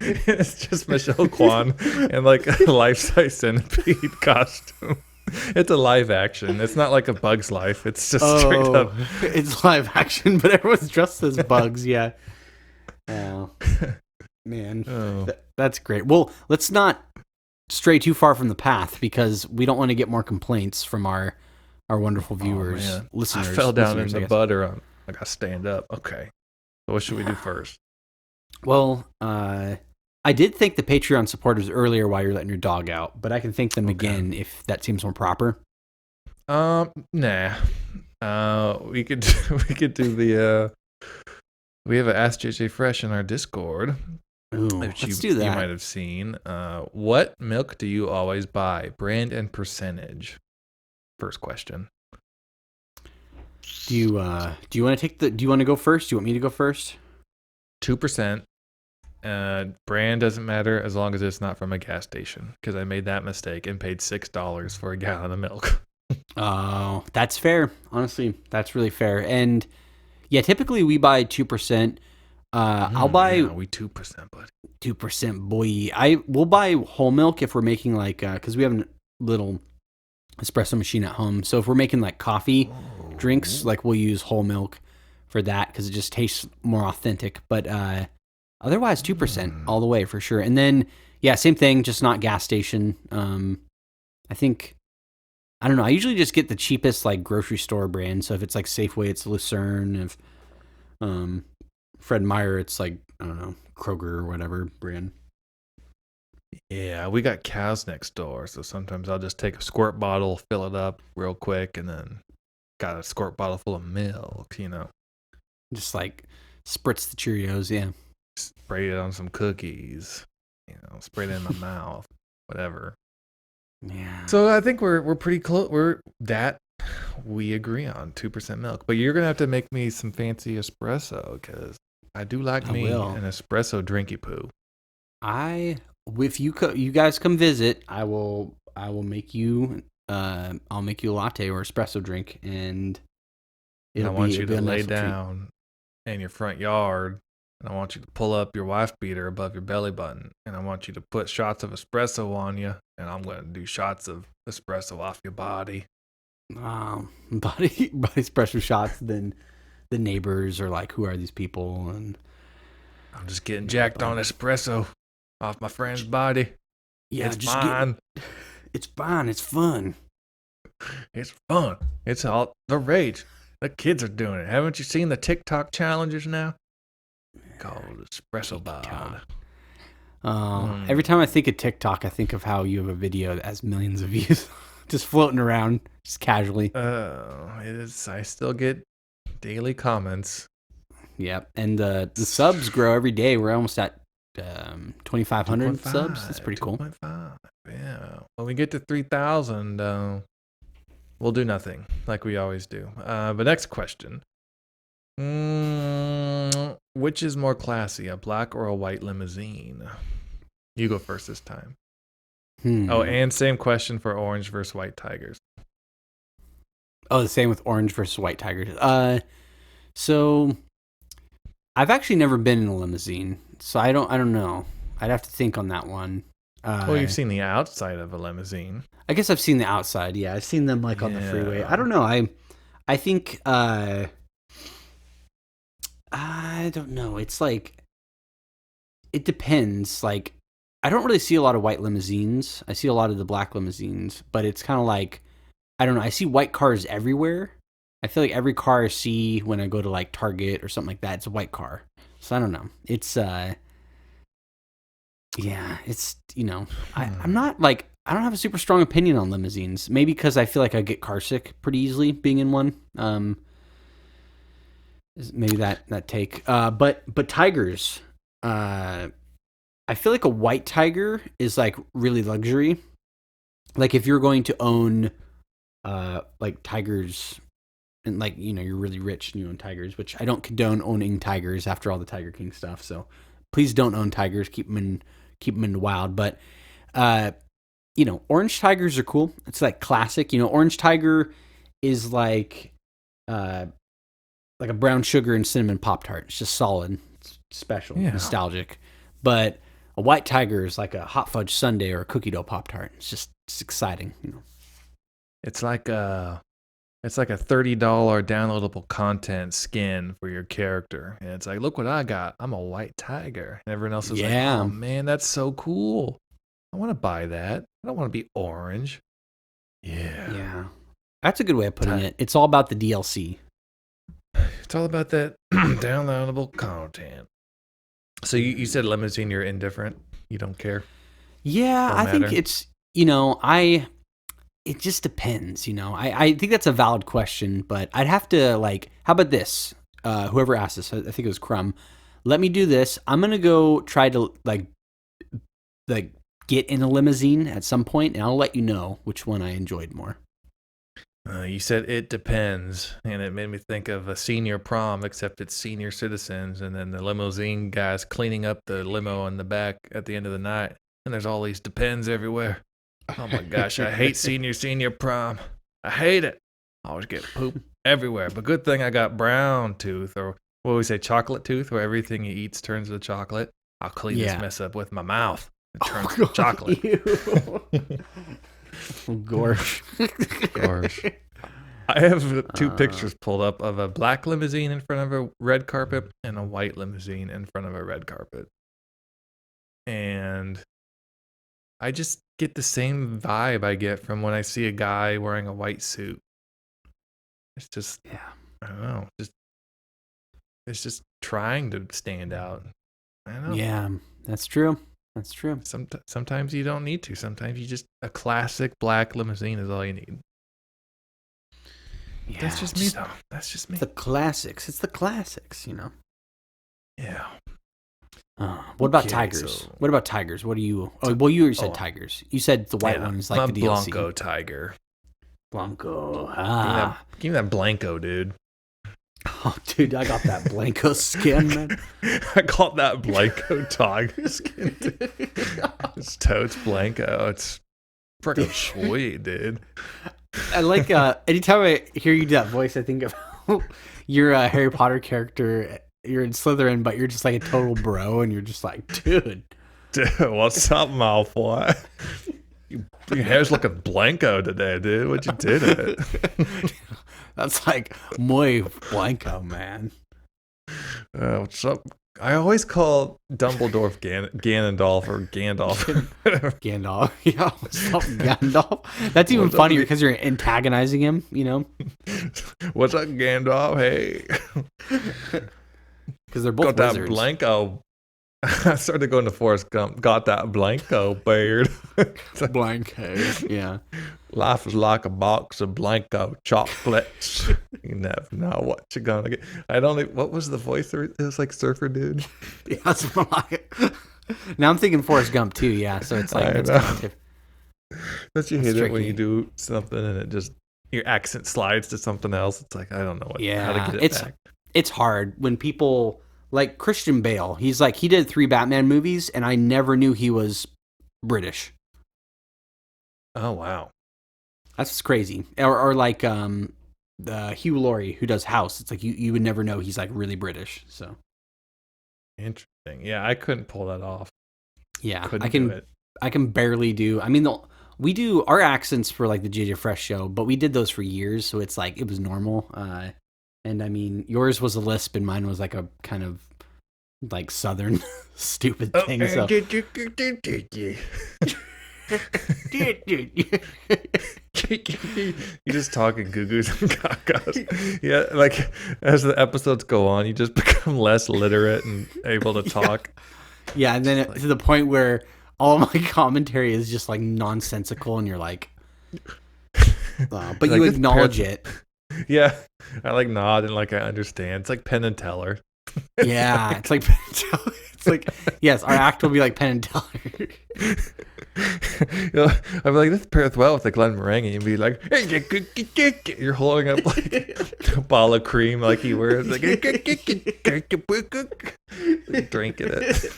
It's just Michelle Kwan in like a life-size centipede costume. It's a live action. It's not like a Bug's Life. It's just straight up. It's live action, but everyone's dressed as bugs. Yeah. Oh, man. Oh. That's great. Well, let's not stray too far from the path because we don't want to get more complaints from our wonderful viewers, listeners. I fell down in the butter. I got to stand up. Okay. So what should we do first? Well, I did thank the Patreon supporters earlier while you're letting your dog out, but I can thank them again if that seems more proper. Nah. We could do the. We have an Ask JJ Fresh in our Discord. Ooh, let's do that. You might have seen. What milk do you always buy? Brand and percentage. First question. Do you want to go first? Do you want me to go first? 2%. Brand doesn't matter as long as it's not from a gas station, because I made that mistake and paid $6 for a gallon of milk. Oh, that's fair. Honestly, that's really fair. And yeah, typically we buy 2%. I'll buy we 2%, buddy. 2%, boy. We'll buy whole milk if we're making like because we have a little espresso machine at home. So if we're making like coffee drinks, like we'll use whole milk for that because it just tastes more authentic. But otherwise, 2% all the way for sure. And then yeah, same thing, just not gas station. I think I don't know. I usually just get the cheapest like grocery store brand. So if it's like Safeway, it's Lucerne. If Fred Meyer, it's like I don't know, Kroger or whatever brand. Yeah, we got cows next door, so sometimes I'll just take a squirt bottle, fill it up real quick, and then got a squirt bottle full of milk, Just like spritz the Cheerios, yeah. Spray it on some cookies, spray it in my mouth, whatever. Yeah. So I think we're pretty close. We agree on 2% milk, but you're gonna have to make me some fancy espresso because I do like an espresso drinky poo. If you guys come visit, I will I will make you. I'll make you a latte or espresso drink, and I want you to lay nice down in your front yard, and I want you to pull up your wife beater above your belly button, and I want you to put shots of espresso on you, and I'm going to do shots of espresso off your body. Body espresso shots. Then the neighbors are like, "Who are these people?" And I'm just getting jacked on espresso off my friend's body. yeah, it's fine. It's fine. It's fun. It's fun. It's all the rage. The kids are doing it. Haven't you seen the TikTok challenges now? Called espresso bod. Every time I think of TikTok, I think of how you have a video that has millions of views, just floating around, just casually. It is. I still get daily comments. Yep, and the subs grow every day. We're almost at 2,500 subs. That's pretty cool. 2.5. Yeah. When we get to 3,000, we'll do nothing like we always do. But next question. Which is more classy, a black or a white limousine? You go first this time. Oh, and same question for orange versus white tigers. Oh, the same with orange versus white tigers. So I've actually never been in a limousine, so I don't know. I'd have to think on that one. Well, you've seen the outside of a limousine. I guess I've seen the outside. Yeah, I've seen them like on the freeway. I don't know. I think I don't know. It's like it depends. Like I don't really see a lot of white limousines. I see a lot of the black limousines, but it's kind of like I don't know. I see white cars everywhere. I feel like every car I see when I go to like Target or something like that, it's a white car. So I don't know. It's yeah, it's I'm not like I don't have a super strong opinion on limousines. Maybe because I feel like I get car sick pretty easily being in one. Maybe that take. But tigers. I feel like a white tiger is like really luxury. Like if you're going to own like tigers and like you're really rich and you own tigers, which I don't condone owning tigers after all the Tiger King stuff. So please don't own tigers. Keep them in the wild. But orange tigers are cool. It's like classic. Orange tiger is like a brown sugar and cinnamon Pop-Tart. It's just solid, it's special, nostalgic. But a white tiger is like a hot fudge sundae or a cookie dough Pop-Tart. It's exciting. It's like a $30 downloadable content skin for your character. And it's like, look what I got. I'm a white tiger. And everyone else is like, oh man, that's so cool. I want to buy that. I don't want to be orange. Yeah. Yeah. That's a good way of putting it. It's all about the DLC. It's all about that downloadable content. So you said limousine, you're indifferent. You don't care. Yeah, I think it's, it just depends, I think that's a valid question, but I'd have to how about this? Whoever asked this, I think it was Crumb. Let me do this. I'm going to go try to get in a limousine at some point, and I'll let you know which one I enjoyed more. You said it depends, and it made me think of a senior prom, except it's senior citizens, and then the limousine guys cleaning up the limo in the back at the end of the night, and there's all these depends everywhere. Oh my gosh, I hate senior prom. I hate it. I always get poop everywhere, but good thing I got brown tooth, or what we say, chocolate tooth, where everything he eats turns to chocolate. I'll clean this mess up with my mouth. It turns to chocolate. Gorge. I have two pictures pulled up of a black limousine in front of a red carpet and a white limousine in front of a red carpet. And I just get the same vibe I get from when I see a guy wearing a white suit. It's just, I don't know. It's just trying to stand out. I don't know. Yeah, that's true. That's true. Sometimes you don't need to. Sometimes you just, a classic black limousine is all you need. Yeah, that's just me, though. That's just me. It's the classics. It's the classics, Yeah. What about tigers? What about tigers? What do you... Oh, well, you already said tigers. You said the white one is like the DLC. Blanco tiger. Blanco. Give me that Blanco, dude. Oh, dude, I got that Blanco skin, man. I got that Blanco tiger skin, dude. It's totes Blanco. It's Freaking sweet, dude. I like anytime I hear you do that voice, I think of your Harry Potter character. You're in Slytherin, but you're just like a total bro, and you're just like, dude. Dude, what's up, Malfoy? Your hair's looking blanco today, dude. What you do to it? That's like muy blanco, man. What's up? I always call Dumbledore Ganondorf or Gandalf. Gandalf. Yeah, what's up, Gandalf? That's even funnier because you're antagonizing him, you know? What's up, Gandalf? Hey. Because they're both got wizards. That blanco. I started going to Forrest Gump. Got that blanco beard. Blanco. Yeah. Life is like a box of blanco chocolates. You never know what you're gonna get. What was the voice? It was like Surfer Dude. Yeah, that's what now I'm thinking Forrest Gump too. Yeah, so it's like it's kind of. Don't you hate tricky. it when you do something and it just your accent slides to something else? It's like I don't know how to get it back. It's hard when people. Like Christian Bale, he did 3 Batman movies, and I never knew he was British. Oh wow, that's crazy. Or like Hugh Laurie, who does House. It's like you would never know he's like really British. So interesting. Yeah, I couldn't pull that off. Yeah, I can barely do. I mean, we do our accents for like the JJ Fresh show, but we did those for years, so it's like it was normal. And I mean, yours was a lisp, and mine was like a kind of like Southern stupid thing. So. You just talking goo-goos and cacas. Yeah, like as the episodes go on, you just become less literate and able to talk. Yeah, and then to the point where all my commentary is just like nonsensical, and you're like, but you acknowledge it. Yeah, I like nod and like I understand. It's like Penn and Teller. Yeah, it's like Penn and Teller. It's like, yes, our act will be like Penn and Teller. I'd be like, this pairs well with the Glen Morangi, and be like, you're holding up like a ball of cream like he wears, like drinking it.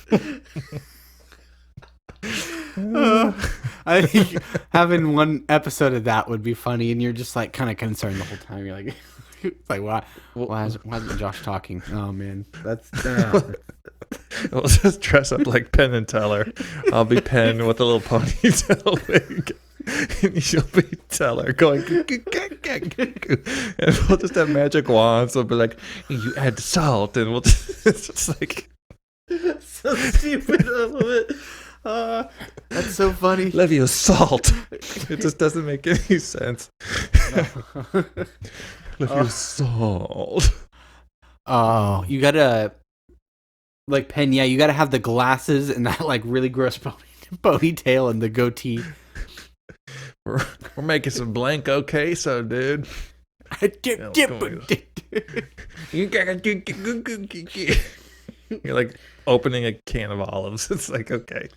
I think having one episode of that would be funny, and you're just like kind of concerned the whole time. You're like, it's like, why isn't Josh talking? Oh man, that's. We'll just dress up like Penn and Teller. I'll be Penn with a little ponytail wig, and you'll be Teller going. And we'll just have magic wands. We'll be like, you add salt, and we'll just, it's just like so stupid. I love it. That's so funny. Love you, salt. It just doesn't make any sense. Love you, salt. Oh, you gotta like Penn. Yeah, you gotta have the glasses and that like really gross ponytail and the goatee. We're making some blanco queso, dude. You're like opening a can of olives. It's like, okay.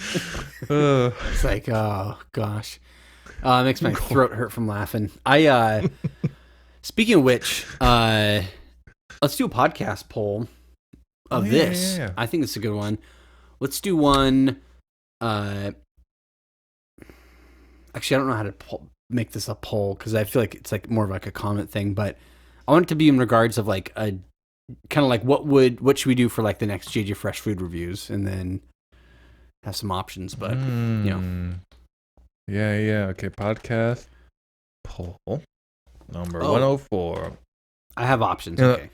It's like, oh gosh. It makes my throat hurt from laughing. Speaking of which, let's do a podcast poll of this. Yeah. I think it's a good one. Let's do one. Actually, I don't know how to make this a poll because I feel like it's like more of like a comment thing, but I want it to be in regards of like a kind of like what should we do for like the next JJ Fresh food reviews, and then have some options. But you know, yeah. Okay, podcast poll number 104. I have options. Okay,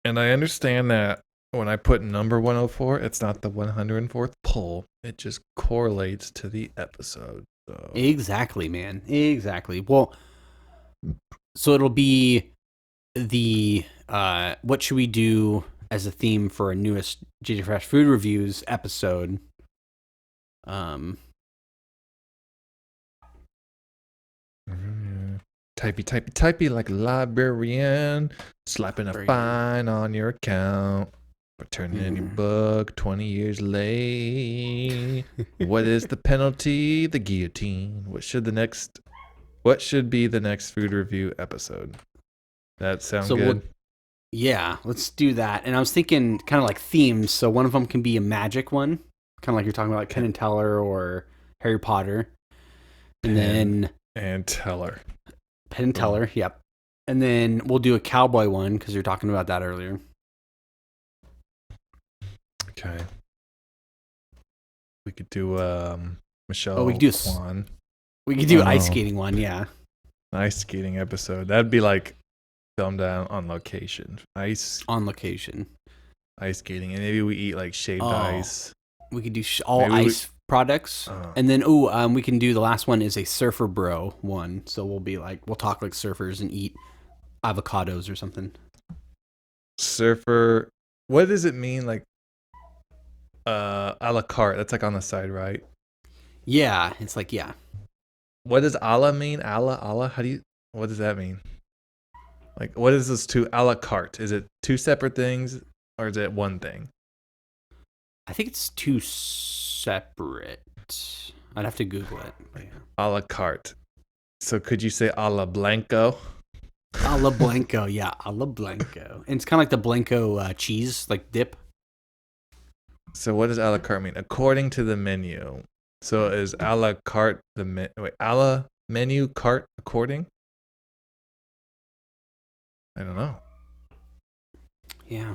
and I understand that when I put number 104, it's not the 104th poll. It just correlates to the episode. So. Exactly, man. Exactly. Well, so it'll be the what should we do as a theme for a newest JJ Fresh food reviews episode. Typey like a librarian, slapping a fine on your account for turning in your book 20 years late. What is the penalty? The guillotine. What should be the next food review episode? That sounds good. Yeah, let's do that. And I was thinking kind of like themes. So one of them can be a magic one, kind of like you're talking about, like Penn and Teller or Harry Potter. And then and Teller. Penn and Teller, yep. And then we'll do a cowboy one because you're talking about that earlier. Okay. We could do Michelle. Oh, we could do Kwan. We could do ice skating one, yeah. Ice skating episode. That'd be like filmed down on location. On location. Ice skating, and maybe we eat like shaved ice. We could do all ice products, and then we can do the last one is a surfer bro one. So we'll talk like surfers and eat avocados or something. Surfer. What does it mean? Like a la carte. That's like on the side, right? Yeah, it's like yeah. What does a la mean? A la. What does that mean? Like, what is this two a la carte? Is it two separate things or is it one thing? I think it's two separate. I'd have to Google it. Yeah. A la carte. So could you say a la Blanco? A la Blanco, yeah, a la Blanco. And it's kind of like the Blanco cheese, like dip. So what does a la carte mean? According to the menu. So is a la carte a la menu carte according? I don't know. Yeah.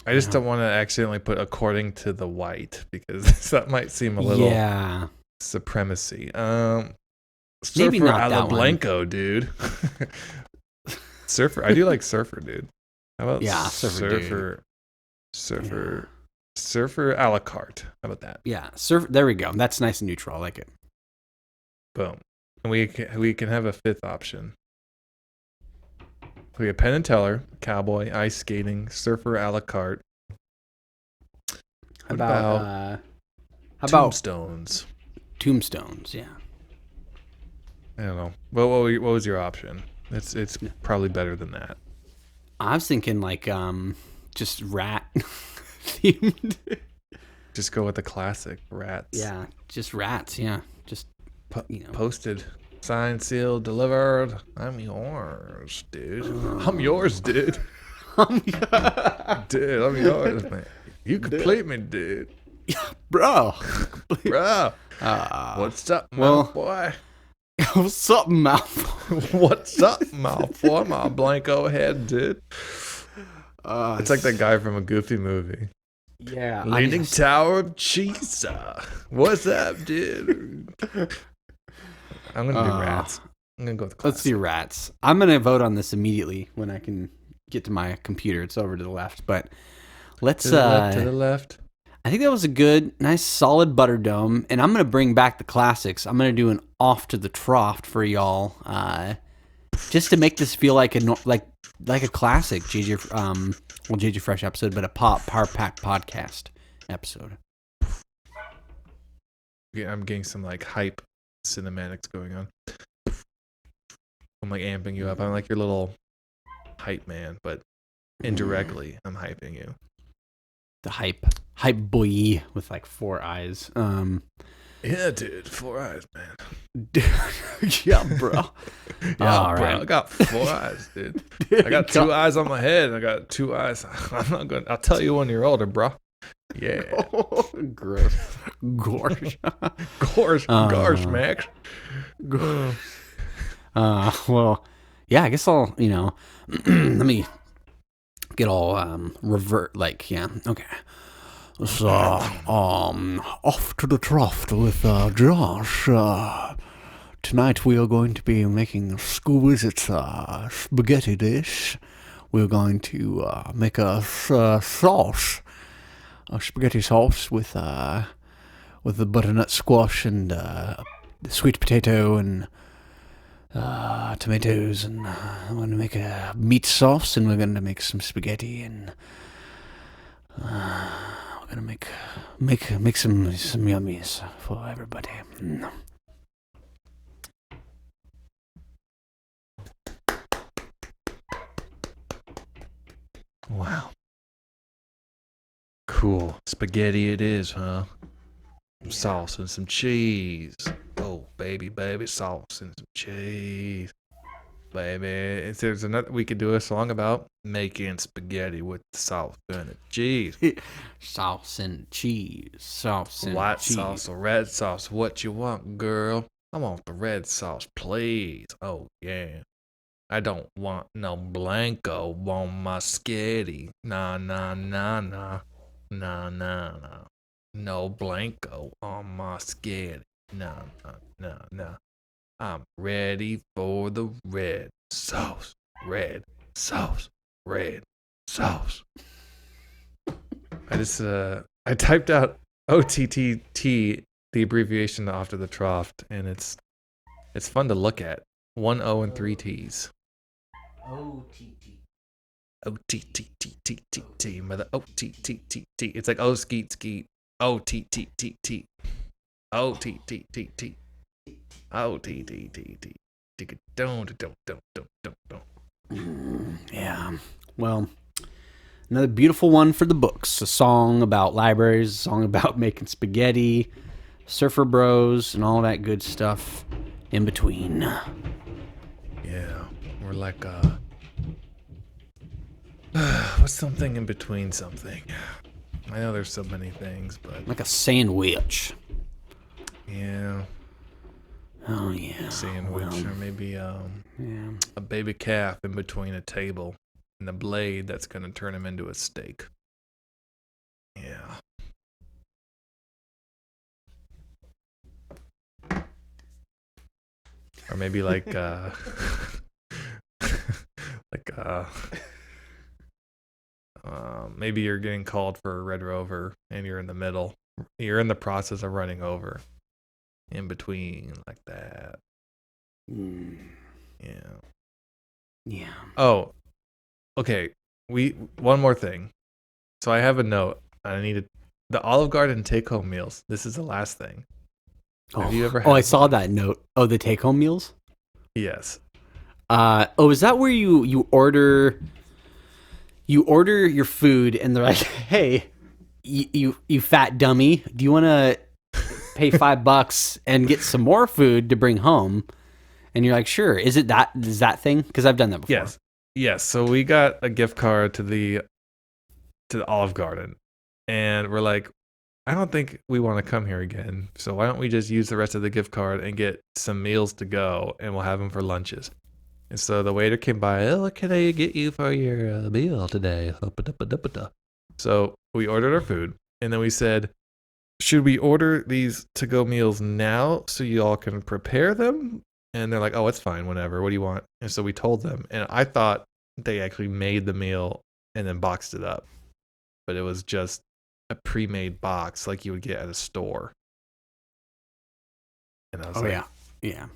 I just don't want to accidentally put according to the white because that might seem a little supremacy. Maybe Surfer not a la that Blanco, one. dude. Surfer. I do like surfer, dude. How about surfer a la carte? How about that? Yeah, there we go. That's nice and neutral. I like it. Boom. And we can have a fifth option. We have Penn and Teller, cowboy, ice skating, surfer a la carte. How about tombstones? Tombstones, yeah. I don't know. What was your option? It's probably better than that. I was thinking like just rat themed. Just go with the classic rats. Yeah, just rats. Yeah, just posted, signed, sealed, delivered. I'm yours, dude. I'm yours, dude. Dude, I'm yours, man. You complete me, dude. Bro. What's up, mouth boy? What's up, mouth? What's up, mouth boy? My Blanco head, dude. It's like that guy from a Goofy movie. Yeah. Leaning Tower of Cheese. What's up, dude? I'm going to do rats. I'm going to go with classic. Let's do rats. I'm going to vote on this immediately when I can get to my computer. It's over to the left, but let's... To the left. I think that was a good, nice, solid butter dome, and I'm going to bring back the classics. I'm going to do an off to the trough for y'all, just to make this feel like a classic JJ Fresh episode, but a Power Pack podcast episode. Yeah, I'm getting some like hype cinematics going on. I'm like amping you up. I'm like your little hype man, but indirectly I'm hyping you. The hype boy with like 4 eyes. Yeah, dude, 4 eyes, man. Yeah, bro. Yeah, bro. I got 4 eyes, dude. I got 2 eyes on my head. And I got 2 eyes. I'll tell you when you're older, bro. Yeah. Gross. Gorge. Gorge, Max. Well, yeah, I guess I'll, let me get all revert, okay. So, off to the trough with Josh. Tonight we are going to be making exquisite spaghetti dish. We're going to make a sauce, a spaghetti sauce with the butternut squash and the sweet potato and tomatoes, and we're going to make a meat sauce, and we're going to make some spaghetti, and we're going to make some yummies for everybody. Wow. Cool. Spaghetti it is, huh? Some sauce and some cheese. Oh, baby, sauce and some cheese. Baby. If there's another, we could do a song about making spaghetti with sauce and cheese. Sauce and cheese. Sauce and White cheese. sauce or red sauce. What you want, girl? I want the red sauce, please. Oh, yeah. I don't want no Blanco on my sketty. Nah, nah, nah, nah. Nah, nah, nah. No Blanco on my sketty. Nah, nah, nah, nah. I'm ready for the red sauce. Red sauce. Red sauce. I typed out OTTT, the abbreviation after the trough, and it's fun to look at. 1 O and 3 T's. OTTTTT, mother OTTTT. It's like oh skeet skeet. OTTTT. OTTTT. OTTTT. Don't. Yeah. Well, another beautiful one for the books. A song about libraries, a song about making spaghetti, surfer bros, and all that good stuff in between. Yeah. We're like what's something in between something? I know there's so many things, but Like a sandwich. yeah. Oh, yeah. Sandwich, Well, or maybe yeah. a baby calf in between a table and a blade that's going to turn him into a steak. Yeah. Or maybe like maybe you're getting called for a Red Rover and you're in the middle. You're in the process of running over. In between, like that. Yeah. Yeah. Oh, okay. One more thing. So I have a note. I needed the Olive Garden take-home meals. This is the last thing. Have you ever had I saw one? that note. Oh, the take-home meals? Yes. Is that where you order your food and they're like, hey, you fat dummy, do you want to pay $5 and get some more food to bring home? And you're like, sure. Is that thing? Because I've done that before. Yes. So we got a gift card to the Olive Garden, and we're like, I don't think we want to come here again. So why don't we just use the rest of the gift card and get some meals to go, and we'll have them for lunches. And so the waiter came by. Oh, what can I get you for your meal today? So we ordered our food, and then we said, should we order these to-go meals now so you all can prepare them? And they're like, oh, it's fine, whenever. What do you want? And so we told them. And I thought they actually made the meal and then boxed it up. But it was just a pre-made box like you would get at a store. And I was yeah.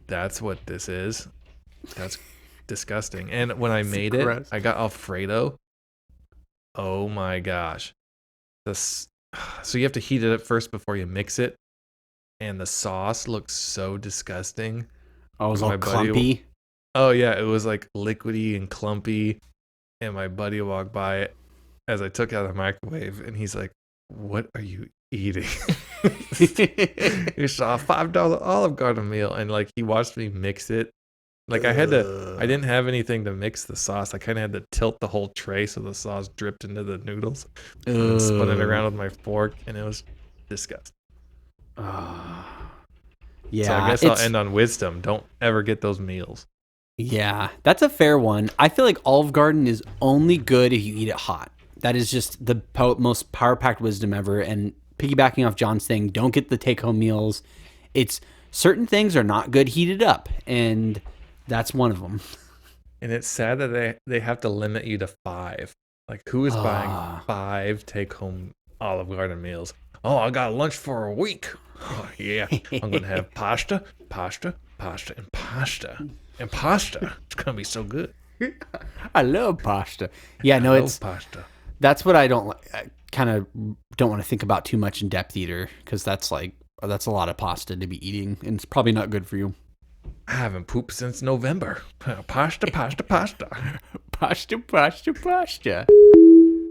That's what this is. That's disgusting. And when I made gross. it, I got Alfredo. Oh my gosh. So you have to heat it up first before you mix it. And the sauce looks so disgusting. Oh, it was My all buddy- clumpy. Oh yeah, it was like liquidy and clumpy. And my buddy walked by it as I took it out of the microwave, and he's like, "What are you eating?" You saw a $5 Olive Garden meal, and like he watched me mix it. Like I didn't have anything to mix the sauce. I kind of had to tilt the whole tray so the sauce dripped into the noodles, and then spun it around with my fork, and it was disgusting. Yeah, So I guess I'll end on wisdom. Don't ever get those meals. Yeah, that's a fair one. I feel like Olive Garden is only good if you eat it hot. That is just the most power-packed wisdom ever. And piggybacking off John's thing, don't get the take-home meals. It's certain things are not good heated up, and that's one of them. And it's sad that they have to limit you to 5. Like, who is buying 5 take-home Olive Garden meals? Oh, I got lunch for a week. Oh, yeah, I'm going to have pasta, and pasta. It's going to be so good. I love pasta. Yeah, no, I love it's pasta. that's what I don't like. I kind of don't want to think about too much in depth either, because that's a lot of pasta to be eating, and it's probably not good for you. I haven't pooped since November. Pasta. Pasta.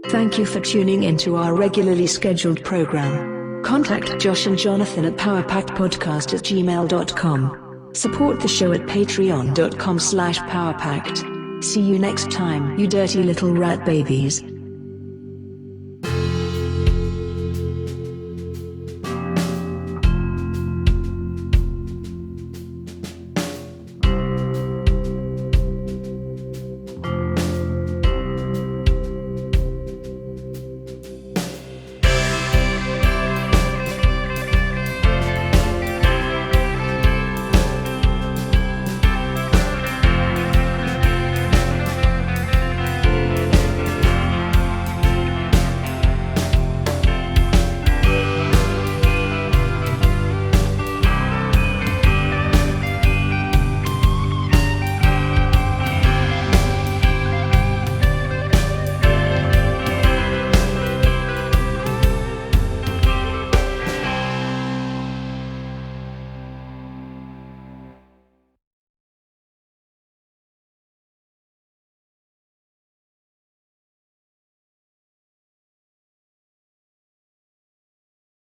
Thank you for tuning into our regularly scheduled program. Contact Josh and Jonathan at powerpackedpodcast@gmail.com. Support the show at patreon.com/powerpacked. See you next time, you dirty little rat babies.